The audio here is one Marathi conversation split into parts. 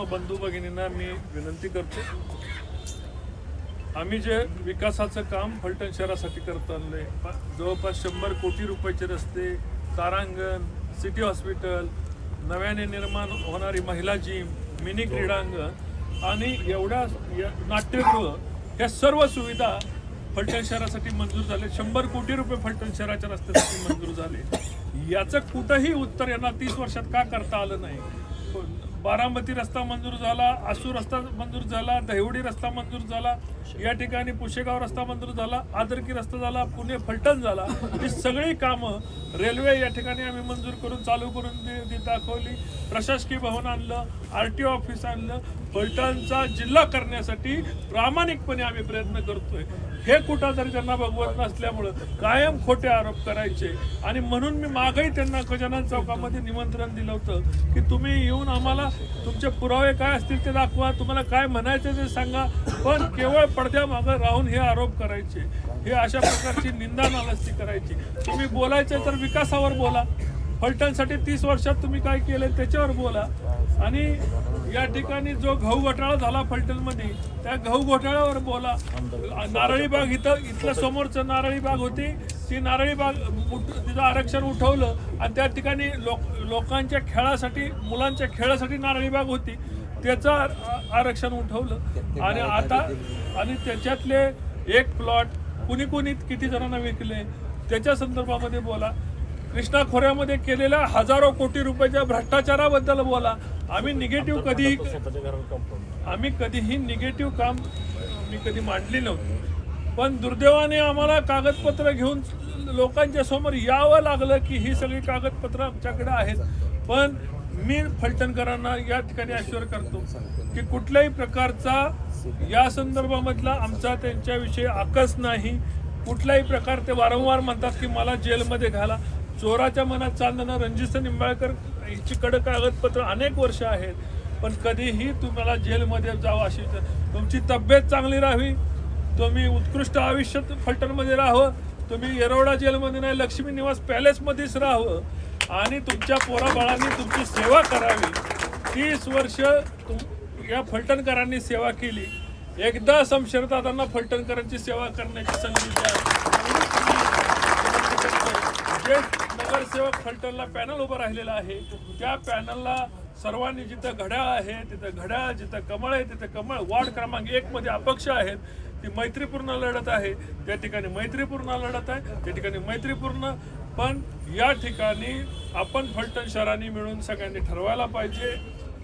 सर्व बंधू भगिनींना मी विनंती करतो, आम्ही जे विकासाचं काम फलटण शहरासाठी करत आणलंय, जवळपास 100 कोटी रुपयाचे रस्ते, तारांगण, सिटी हॉस्पिटल, नव्याने निर्माण होणारी महिला जिम, मिनी क्रीडांगण आणि एवढ्या नाट्यगृह, ह्या सर्व सुविधा फलटण शहरासाठी मंजूर झाले. 100 कोटी रुपये फलटण शहराच्या रस्त्यासाठी मंजूर झाले. याचं कुठंही उत्तर यांना 30 वर्षात का करता आलं नाही. बारामती रस्ता मंजूर झाला, आसूर रस्ता मंजूर झाला, दहिवडी रस्ता मंजूर झाला, या ठिकाणी पुशेगाव रस्ता मंजूर झाला, आदरकी रस्ता झाला, पुणे फलटण झाला. ही सगळी कामं रेल्वे या ठिकाणी आम्ही मंजूर करून चालू करून दाखवली. प्रशासकीय भवन आणलं, RTO ऑफिस आणलं. फलटणचा जिल्हा करण्यासाठी प्रामाणिकपणे आम्ही प्रयत्न करतोय. हे कुठं तरी त्यांना बघवत नसल्यामुळं कायम खोटे आरोप करायचे. आणि म्हणून मी मागही त्यांना गजानन चौकामध्ये निमंत्रण दिलं होतं की तुम्ही येऊन आम्हाला तुमचे पुरावे काय असतील ते दाखवा, तुम्हाला काय म्हणायचं ते सांगा, पण केवळ पडद्यामागं राहून हे आरोप करायचे, हे अशा प्रकारची निंदा नालस्ती करायची. तुम्ही बोलायचं तर विकासावर बोला, फलटणसाठी 30 वर्षात तुम्ही काय केलं त्याच्यावर बोला. आणि या ठिकाणी जो गहू घोटाळा झाला फलटणमध्ये, त्या गहू घोटाळ्यावर बोला. नारळी बाग इथलं समोरचं नारळी बाग होती, ती नारळी बाग तिचं आरक्षण उठवलं आणि त्या ठिकाणी लोकांच्या खेळासाठी, मुलांच्या खेळासाठी नारळी बाग होती, त्याचं आरक्षण उठवलं. आणि आता आणि त्याच्यातले एक प्लॉट कुणी किती जणांना विकले त्याच्या संदर्भामध्ये बोला. कृष्णा खोऱ्यामध्ये केलेल्या हजारो कोटी रुपयाच्या भ्रष्टाचाराबद्दल बोला. आम्ही कधीही निगेटिव्ह काम मी कधी मांडली नव्हती, पण दुर्दैवाने आम्हाला कागदपत्र घेऊन लोकांच्या समोर यावं लागलं की ही सगळी कागदपत्र आमच्याकडे आहेत. पण मी फलटणकरांना या ठिकाणी ॲश्युअर करतो की कुठल्याही प्रकारचा या संदर्भामधला आमचा त्यांच्याविषयी आकस नाही. कुठल्याही प्रकार ते वारंवार म्हणतात की मला जेलमध्ये घाला. चोराच्या मनात चांदणं, रणजित निंबाळकर हिची कडक कागदपत्र अनेक वर्ष आहेत, पण कधीही तुम्हाला जेलमध्ये जावं अशी, तुमची तब्येत चांगली राहावी, तुम्ही उत्कृष्ट आयुष्यात फलटणमध्ये राहावं, तुम्ही येरवडा जेलमध्ये नाही लक्ष्मी निवास पॅलेसमध्येच राहावं आणि तुमच्या पोराबाळांनी तुमची सेवा करावी. 30 वर्ष या फलटणकरांनी सेवा केली. एकदा शमशेरदादांना फलटणकरांची सेवा करण्याची संधी द्या. जे नगरसेवक फलटणला पॅनल उभं राहिलेलं आहे, त्या पॅनलला सर्वांनी जिथं घड्याळ आहे तिथं घड्याळ, जिथं कमळ आहे तिथं कमळ. वार्ड क्रमांक 1 मध्ये अपक्ष आहेत, ती मैत्रीपूर्ण लढत आहे, त्या ठिकाणी मैत्रीपूर्ण लढत आहे, त्या ठिकाणी मैत्रीपूर्ण. पण या ठिकाणी आपण फलटण शहरांनी मिळून सगळ्यांनी ठरवायला पाहिजे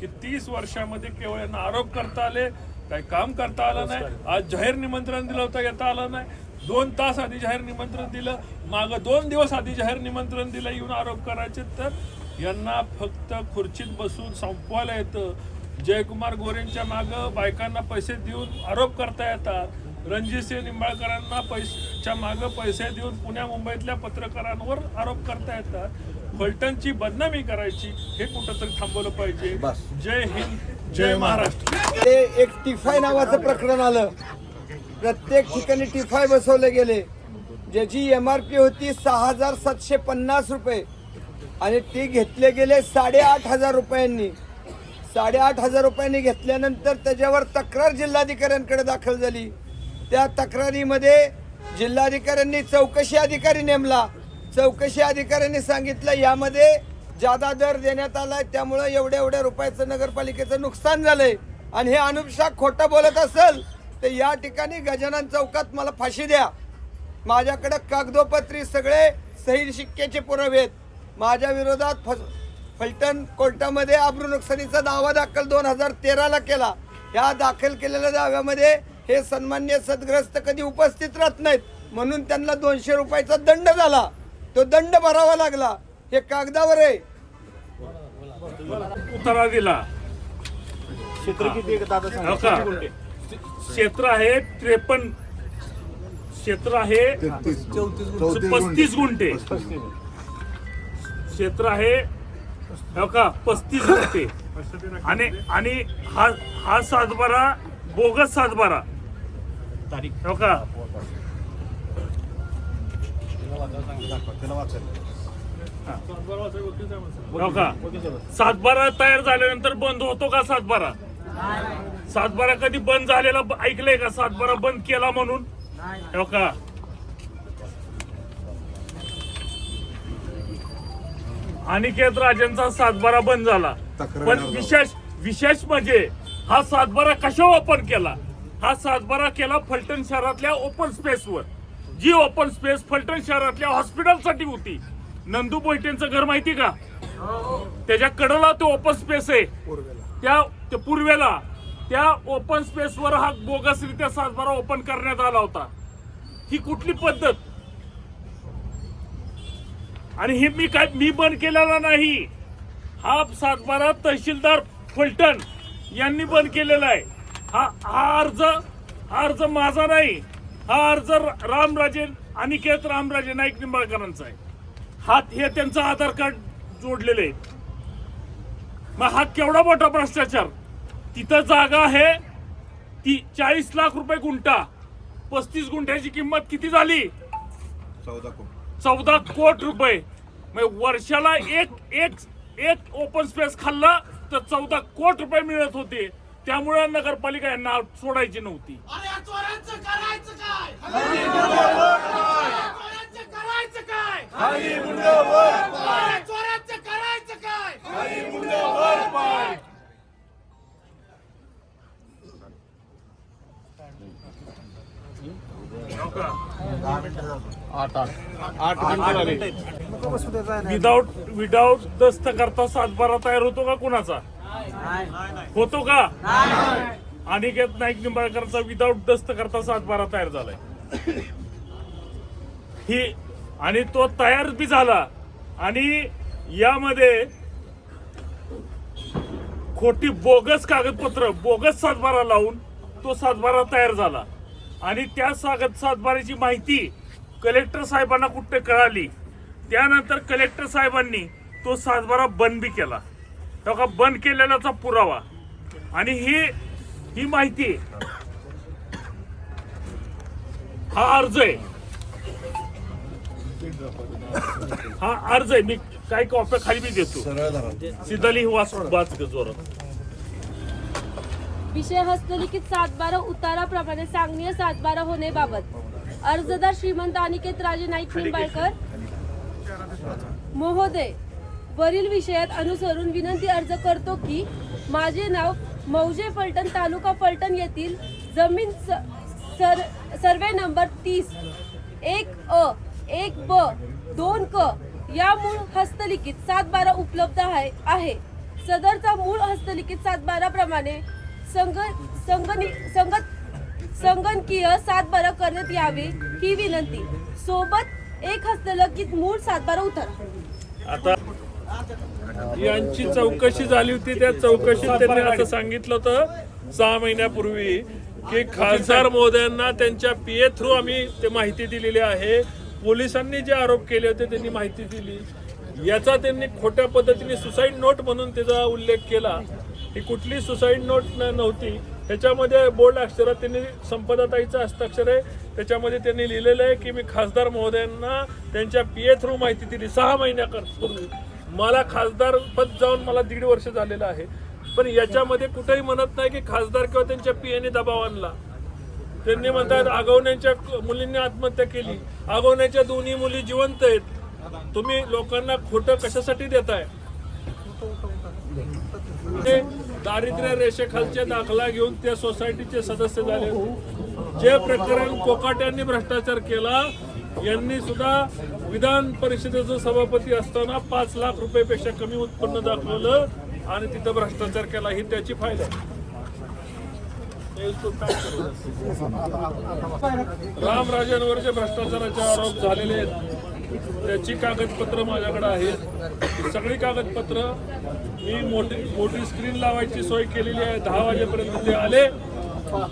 की 30 वर्षामध्ये केवळ यांना आरोप करता आले, काही काम करता आलं नाही. आज जाहीर निमंत्रण दिलं होतं, येता आलं नाही. 2 तास आधी जाहीर निमंत्रण दिलं, मागं 2 दिवस आधी जाहीर निमंत्रण दिलं, येऊन आरोप करायचे. तर यांना फक्त खुर्चीत बसून संपवायला येतं. जयकुमार गोरेंच्या मागं बायकांना पैसे देऊन आरोप करता येतात. रणजितसिंह निंबाळकरांना पैशाच्या मागं पैसे देऊन पुण्या मुंबईतल्या पत्रकारांवर आरोप करता येतात. फलटणची बदनामी करायची, हे कुठंतरी थांबवलं पाहिजे. जय हिंद, जय महाराष्ट्र. एक टिफाय नावाचं प्रकरण आलं. प्रत्येक ठिकाणी टिफाय बसवले गेले, ज्याची MRP होती 6,750 रुपये आणि ती घेतले गेले 8,500 रुपयांनी. 8,500 रुपयांनी घेतल्यानंतर त्याच्यावर तक्रार जिल्हाधिकाऱ्यांकडे दाखल झाली. त्या तक्रारीमध्ये जिल्हाधिकाऱ्यांनी चौकशी अधिकारी नेमला. चौकशी अधिकाऱ्यांनी सांगितलं यामध्ये जादा दर देण्यात आलाय, त्यामुळं एवढ्या रुपयाचं नगरपालिकेचं नुकसान झालंय. आणि हे अनुपशाह खोटं बोलत असेल तर या ठिकाणी गजानन चौकात मला फाशी द्या. माझ्याकडे कागदोपत्री सगळे सही शिक्क्याचे पुरावे आहेत. माझ्या विरोधात फलटण कोर्टामध्ये अब्रू नुकसानीचा दावा दाखल 2013ला केला. ह्या दाखल केलेल्या दाव्यामध्ये हे सन्मान्य सदग्रस्त कधी उपस्थित राहत नाहीत, म्हणून त्यांना 200 रुपयाचा दंड झाला. तो दंड भरावा लागला. हे कागदावर आहे. उतारा दिला. क्षेत्र किती क्षेत्र आहे 53, क्षेत्र आहे 35 गुंठे, क्षेत्र आहे 35 गुंठे. आणि हा 7/12 बोगस 7/12 तारीख हो का. हो का 7/12 तयार झाल्यानंतर बंद होतो का 7/12? सातबारा कधी बंद झालेला ऐकलंय का? सातबारा बंद केला म्हणून हो का? अनिकेत राजेंचा सातबारा बंद झाला, पण विशेष म्हणजे हा सातबारा कशा ओपन केला? हा सातबारा केला फलटण शहरातल्या ओपन स्पेसवर, जी ओपन स्पेस फलटण शहरातल्या हॉस्पिटलसाठी होती. नंदू बोईटेंचं घर माहिती का? त्याच्या कडेला तो ओपन स्पेस आहे, त्या पूर्वेला त्या ओपन स्पेसवर हा बोगसरित्या सातबारा ओपन करण्यात आला होता. ही कुठली पद्धत? आणि हे मी बंद केलेला नाही, हा सातबारा तहसीलदार फलटण यांनी बंद केलेला आहे. हा अर्ज माझा नाही, हा अर्ज रामराजे अनिकेत रामराजे नाईक निंबाळकरांचा आहे. हे त्यांचं आधार कार्ड जोडलेले आहे. मग हा केवढा मोठा भ्रष्टाचार? तिथं जागा आहे ती 40 लाख रुपये गुंठा, 35 गुंठ्याची किंमत किती झाली? 14 कोटी रुपये. मग वर्षाला एक ओपन स्पेस खाल्ला तर 14 कोटी रुपये मिळत होते. त्यामुळे नगरपालिका यांना सोडायची नव्हती. विदाउट दस्त करता सातबारा तयार होतो का कुणाचा? होतो का? अनिकेत नाईक निंबाळकरचा विदाउट दस्त करता सातबारा तयार झालाय. ही आणि तो तयार बी झाला आणि यामध्ये खोटी बोगस कागदपत्र, बोगस सातबारा लावून तो सातबारा तयार झाला. आणि त्या सातबाराची माहिती कलेक्टर साहेबांना कुठे कळाली. त्यानंतर कलेक्टर साहेबांनी तो सातबारा बंद बी केला. तेव्हा बंद केलेल्याचा पुरावा आणि ही माहिती, हा अर्ज आहे, हा अर्ज आहे. मी काही कॉप्या खाली बी देतो, सिद्धाली वाच जोरात. विषय हस्तलिखित सातबारा उताराप्रमाणे सांगनीय सातबारा होण्याबाबत अर्जदार श्रीमंत अनिकेत राजे नाईक निंबाळकर महोदय वरील विषयात अनुसरून विनंती अर्ज करतो की माझे नाव मौजे फलटण तालुका फलटण येथील जमीन survey number 30 1A 1B 2K या मूळ हस्तलिखित सातबारा उपलब्ध आहे. सदरचा मूळ हस्तलिखित सातबाराप्रमाणे संगणकीय सातबारा करण्यात यावे ही विनंती. सोबत एक हस्तलिखित मूळ सातबारा उतारा. आता यांची चौकशी झाली होती, त्या चौकशीत त्यांनी असं सांगितलं होतं 6 महिन्यापूर्वी की खासदार महोदयांना त्यांच्या PA थ्रू आम्ही ते माहिती दिलेली आहे. पोलिसांनी जे आरोप केले होते त्यांनी माहिती दिली. याचा त्यांनी खोट्या पद्धतीने सुसाईड नोट म्हणून त्याचा उल्लेख केला. ही कुठली सुसाईड नोट नव्हती. त्याच्यामध्ये बोल्ड अक्षरात त्यांनी संपदाताईचं हस्ताक्षर आहे, त्याच्यामध्ये त्यांनी लिहिलेलं आहे की मी खासदार महोदयांना त्यांच्या PA थ्रू माहिती दिली 6 महिन्यापूर्वी. मला खासदार पद जाऊन मला 1.5 वर्ष झालेलं आहे, पण याच्यामध्ये कुठेही म्हणत नाही की खासदार किंवा त्यांच्या PAने दबाव आणला. त्यांनी म्हणतात आगवण्याच्या मुलींनी आत्महत्या केली, आगवण्याच्या दोन्ही मुली जिवंत आहेत. तुम्ही लोकांना खोटं कशासाठी देताय? दारिद्र्य रेषेखालचे दाखला घेऊन त्या सोसायटीचे सदस्य झाले. जे प्रकरण कोकाट्यांनी भ्रष्टाचार केला, यांनी सुद्धा विधान परिषदेचं सभापती असताना 5 लाख रुपयापेक्षा कमी उत्पन्न दाखवलं आणि तिथं भ्रष्टाचार केला. ही त्याची फायदा आहे. रामराजेंवर जे भ्रष्टाचाराचे आरोप झालेले आहेत त्याची कागदपत्र माझ्याकडे आहेत. सगळी कागदपत्र मी मोठी स्क्रीन लावायची सोय केलेली आहे. 10 वाजेपर्यंत ते आले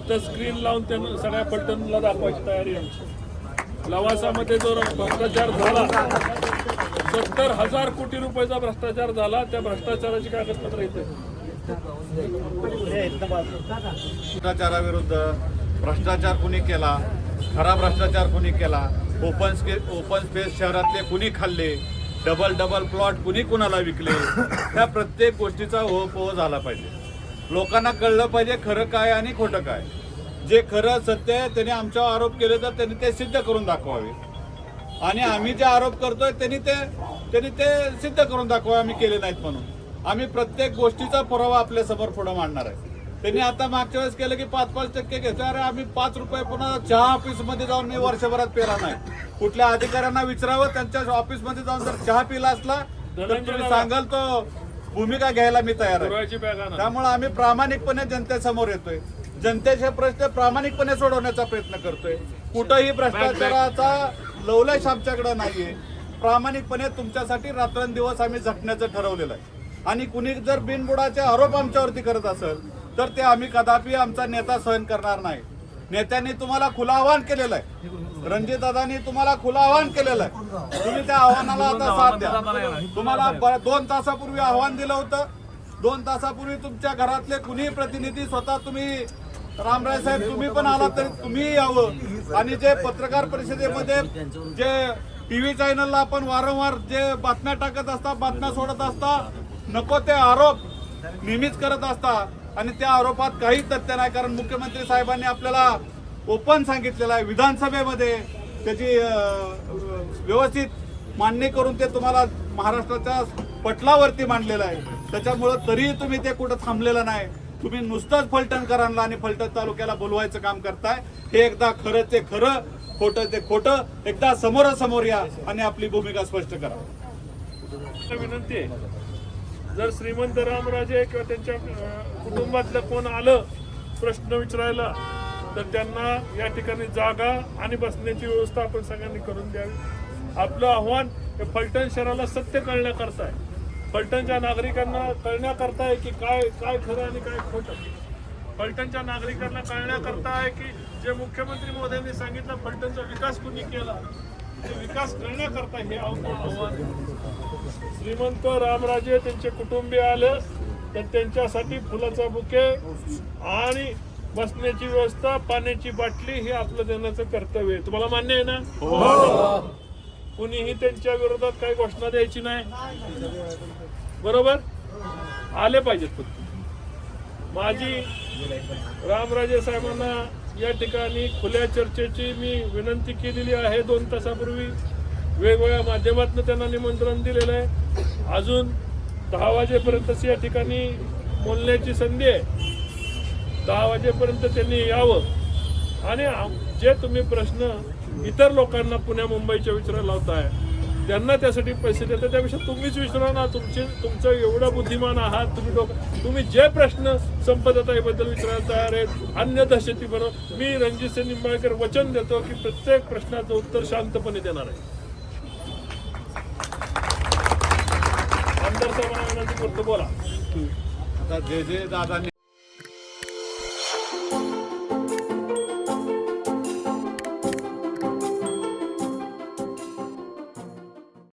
तर स्क्रीन लावून त्यांना सगळ्या फलटणला दाखवायची तयारी आहे. लवासामध्ये जो भ्रष्टाचार झाला 70,000 कोटी रुपयाचा भ्रष्टाचार झाला. त्या भ्रष्टाचाराची कागदपत्र इथे. भ्रष्टाचाराविरुद्ध भ्रष्टाचार कुणी केला, खरा भ्रष्टाचार कुणी केला, ओपन स्पेस शहरातले कुणी खाल्ले, डबल प्लॉट कुणी कुणाला विकले, त्या प्रत्येक गोष्टीचा ओहोपोह झाला पाहिजे. लोकांना कळलं पाहिजे खरं काय आणि खोटं काय. जे खरं सत्य आहे त्यांनी आमच्यावर आरोप केले तर त्यांनी ते सिद्ध करून दाखवावे आणि आम्ही जे आरोप करतोय त्यांनी ते सिद्ध करून दाखवावे आम्ही केले नाहीत म्हणून. आम्ही प्रत्येक गोष्टीचा पुरावा आपल्या समोर पुढे मांडणार आहे. त्यांनी आता मागच्या वेळेस केलं की 5% घेतो. अरे आम्ही 5 रुपये पुन्हा चहा ऑफिसमध्ये जाऊन मी वर्षभरात पेला नाही. कुठल्या अधिकाऱ्यांना विचारावं, त्यांच्या ऑफिसमध्ये जाऊन जर चहा पिला असला तर तुम्ही सांगाल तो भूमिका घ्यायला मी तयार आहे. त्यामुळे आम्ही प्रामाणिकपणे जनतेसमोर येतोय, जनतेचे प्रश्न प्रामाणिकपणे सोडवण्याचा प्रयत्न करतोय. कुठंही भ्रष्टाचाराचा लवलेश आमच्याकडे नाहीये. प्रामाणिकपणे तुमच्यासाठी रात्रंदिवस आम्ही झटण्याचं ठरवलेलं आहे. आणि कुणी जर बिनबुडाचे आरोप आमच्यावरती करत असेल तर ते आम्ही कदापि आमचा नेता सहन करणार नाही. नेत्यांनी तुम्हाला खुलं आवाहन केलेलं आहे, रणजितदादांनी तुम्हाला खुलं आवाहन केलेलं आहे. तुम्ही त्या आव्हानाला आता साथ द्या. तुम्हाला 2 तासापूर्वी आव्हान दिलं होतं. 2 तासापूर्वी तुमच्या घरातले कुणीही प्रतिनिधी स्वतः तुम्ही रामराय साहेब तुम्ही पण आला तरी तुम्ही यावं. आणि जे पत्रकार परिषदेमध्ये जे टीव्ही चॅनलला आपण वारंवार जे बातम्या टाकत असता, बातम्या सोडत असता, नको ते आरोप नेहमीच करत असता आणि त्या आरोपात काही तथ्य नाही. कारण मुख्यमंत्री साहेबांनी आपल्याला ओपन सांगितलेलं आहे, विधानसभेमध्ये त्याची व्यवस्थित मांडणी करून ते तुम्हाला महाराष्ट्राच्या पटलावरती मांडलेलं आहे. त्याच्यामुळं तरीही तुम्ही ते कुठं थांबलेलं नाही. तुम्ही नुसतंच फलटणकरांना आणि फलटण तालुक्याला बोलवायचं काम करताय. हे एकदा खरं ते खरं, खोटं ते खोटं, एकदा समोरासमोर या आणि आपली भूमिका स्पष्ट करा. विनंती आहे, जर श्रीमंत रामराजे किंवा त्यांच्या कुटुंबातलं कोण आलं प्रश्न विचारायला तर त्यांना या ठिकाणी जागा आणि बसण्याची व्यवस्था आपण सगळ्यांनी करून द्यावी. आपलं आव्हान हे फलटण शहराला सत्य कळण्याकरता आहे, फलटणच्या नागरिकांना कळण्याकरता आहे की काय काय खरं आणि काय खोटं. फलटणच्या नागरिकांना कळण्याकरता आहे की जे मुख्यमंत्री महोदयांनी सांगितलं फलटणचा विकास कुणी केला, ते विकास करण्याकरता हे आव्हान. श्रीमंत रामराजे त्यांचे कुटुंबीय आले तर त्यांच्यासाठी फुलाचा बुके आणि बसण्याची व्यवस्था, पाण्याची बाटली हे आपलं देण्याचं कर्तव्य आहे. तुम्हाला मान्य आहे ना? कुणीही त्यांच्या विरोधात काही घोषणा द्यायची नाही, बरोबर? आले पाहिजेत. फक्त माझी रामराजे साहेबांना या ठिकाणी खुल्या चर्चेची मी विनंती केलेली आहे. 2 तासापूर्वी वेगवेगळ्या माध्यमातून त्यांना निमंत्रण दिलेलं आहे. अजून 10 वाजेपर्यंतच या ठिकाणी बोलण्याची संधी आहे. 10 वाजेपर्यंत त्यांनी यावं आणि जे तुम्ही प्रश्न इतर लोकांना पुण्या मुंबईच्या विचारायला लावताय त्यांना त्यासाठी पैसे देतात, त्यापेक्षा तुम्हीच विचारा ना. तुमचं एवढं बुद्धिमान आहात तुम्ही जे प्रश्न संपदाताईबद्दल विचारायला तयार आहेत, अन्य दहशती बनव. मी रणजितसिंह निंबाळकर वचन देतो की प्रत्येक प्रश्नाचं उत्तर शांतपणे देणार आहे. आमदार साहेबांना विनंती करतो, बोला. आता जे दादांनी